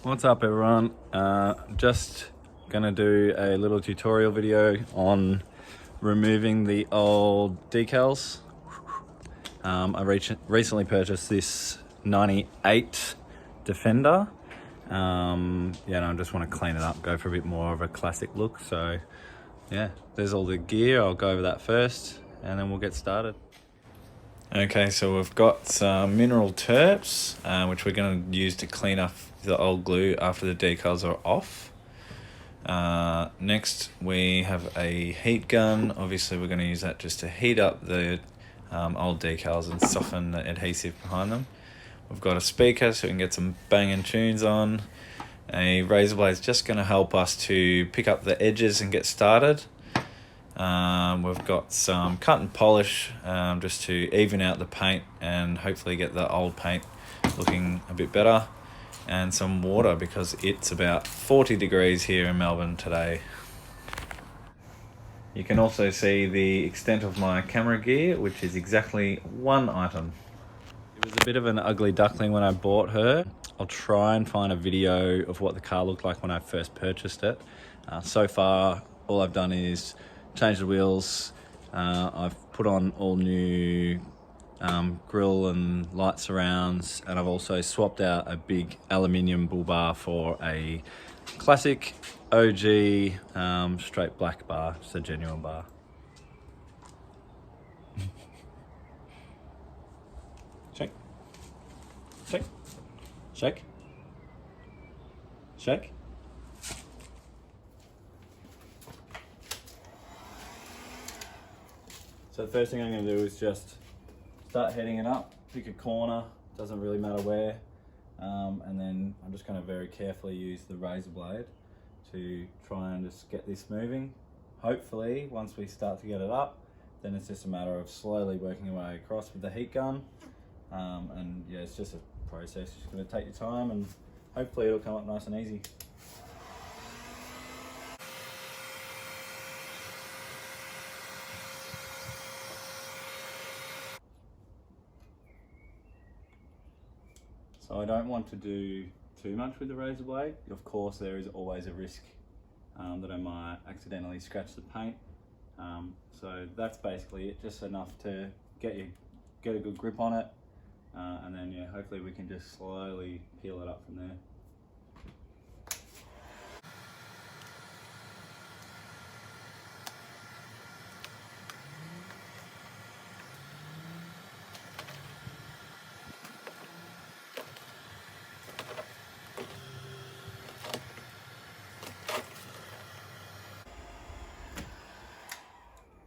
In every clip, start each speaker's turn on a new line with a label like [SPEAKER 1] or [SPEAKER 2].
[SPEAKER 1] What's up everyone? Just gonna do a little tutorial video on removing the old decals. I recently purchased this 98 Defender. And I just want to clean it up, go for a bit more of a classic look. So yeah, there's all the gear. I'll go over that first and then we'll get started. Okay, so we've got some mineral terps, which we're going to use to clean up the old glue after the decals are off. Next, we have a heat gun. Obviously, we're going to use that just to heat up the old decals and soften the adhesive behind them. We've got a speaker so we can get some banging tunes on. A razor blade is just going to help us to pick up the edges and get started. We've got some cut and polish just to even out the paint and hopefully get the old paint looking a bit better, and some water because it's about 40 degrees here in Melbourne today. You can also see the extent of my camera gear, which is exactly one item. It was a bit of an ugly duckling when I bought her. I'll try and find a video of what the car looked like when I first purchased it. So far all I've done is change the wheels. I've put on all new grille and light surrounds, and I've also swapped out a big aluminium bull bar for a classic OG straight black bar, just a genuine bar. Shake, shake, shake, shake. So the first thing I'm going to do is just start heading it up, pick a corner, doesn't really matter where, and then I'm just going to very carefully use the razor blade to try and just get this moving. Hopefully once we start to get it up, then it's just a matter of slowly working your way across with the heat gun, and yeah, it's just a process. You're just going to take your time and hopefully it'll come up nice and easy. So I don't want to do too much with the razor blade. Of course, there is always a risk that I might accidentally scratch the paint. So that's basically it, just enough to get a good grip on it, and then yeah, hopefully we can just slowly peel it up from there.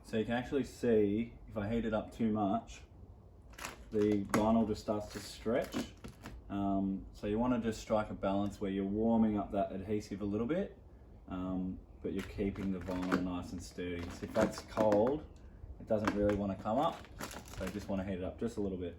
[SPEAKER 1] So you can actually see, if I heat it up too much, the vinyl just starts to stretch. So you want to just strike a balance where you're warming up that adhesive a little bit, but you're keeping the vinyl nice and sturdy. So if that's cold, it doesn't really want to come up, so you just want to heat it up just a little bit.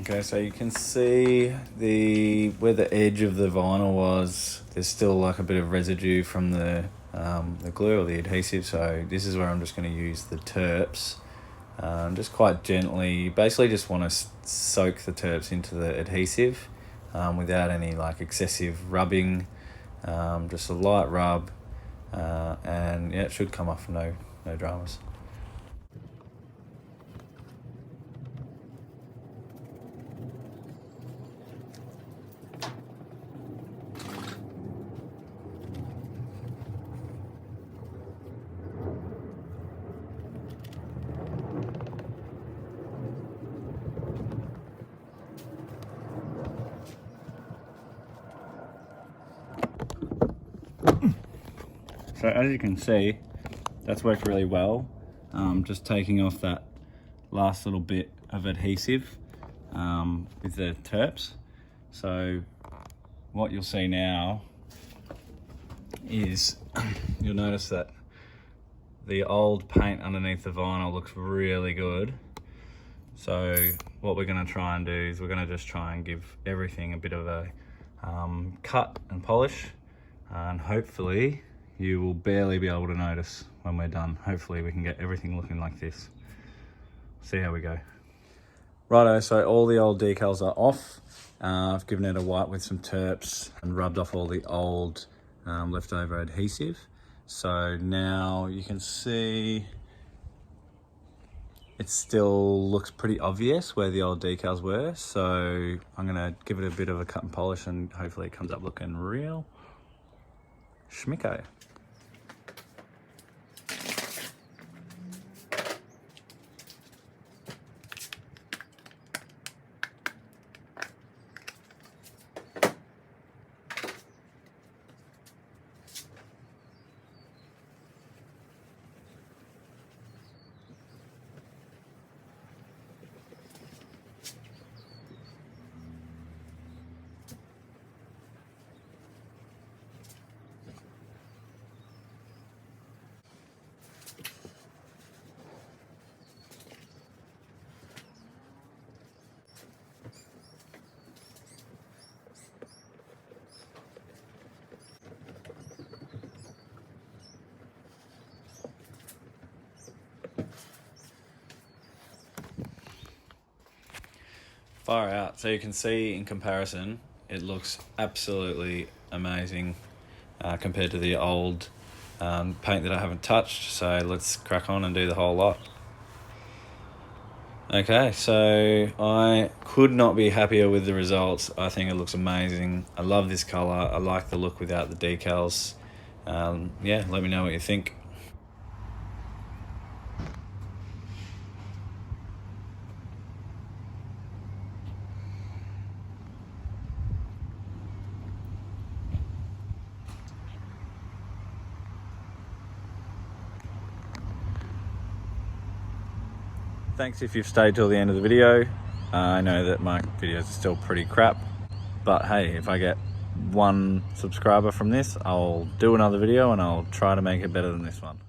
[SPEAKER 1] Okay, so you can see where the edge of the vinyl was, there's still like a bit of residue from the glue or the adhesive, so this is where I'm just going to use the terps just quite gently. Basically just want to soak the terps into the adhesive without any like excessive rubbing. Just a light rub, and yeah, it should come off, no dramas. So as you can see, that's worked really well. Just taking off that last little bit of adhesive with the terps. So what you'll see now is you'll notice that the old paint underneath the vinyl looks really good. So what we're going to try and do is we're going to just try and give everything a bit of a cut and polish, and hopefully you will barely be able to notice when we're done. Hopefully we can get everything looking like this. See how we go. Righto, so all the old decals are off. I've given it a wipe with some terps and rubbed off all the old leftover adhesive. So now you can see it still looks pretty obvious where the old decals were. So I'm gonna give it a bit of a cut and polish, and hopefully it comes up looking real schmicko. Far out. So you can see in comparison, it looks absolutely amazing compared to the old paint that I haven't touched. So let's crack on and do the whole lot. Okay, so I could not be happier with the results. I think it looks amazing. I love this color. I like the look without the decals. Yeah, let me know what you think. Thanks if you've stayed till the end of the video. I know that my videos are still pretty crap, but hey, if I get 1 subscriber from this, I'll do another video and I'll try to make it better than this one.